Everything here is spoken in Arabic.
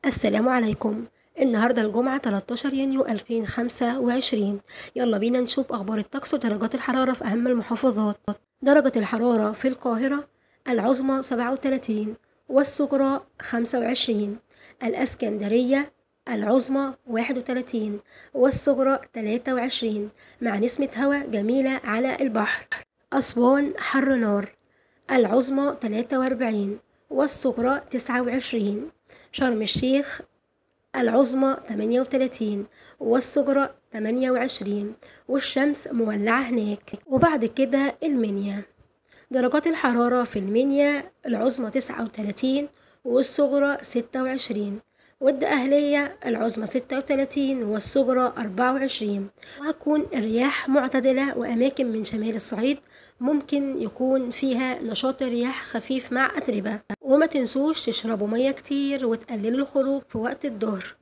السلام عليكم. النهاردة الجمعة 13 يونيو 2025. يلا بينا نشوف أخبار الطقس ودرجات الحرارة في أهم المحافظات. درجة الحرارة في القاهرة العظمى 37 والصغرى 25. الإسكندرية العظمى 31 والصغرى 23 مع نسمة هواء جميلة على البحر. أسوان حر نار، العظمى 43 والصغرى 29. شرم الشيخ العظمى 38 والصغرى 28 والشمس مولعة هناك. وبعد كده المنيا، درجات الحرارة في المنيا العظمى 39 والصغرى 26. والدقهلية العظمى 36 والصغرى 24. وهتكون الرياح معتدلة، وأماكن من شمال الصعيد ممكن يكون فيها نشاط الرياح خفيف مع أتربة. وما تنسوش تشربوا مية كتير وتقللوا الخروج في وقت الظهر.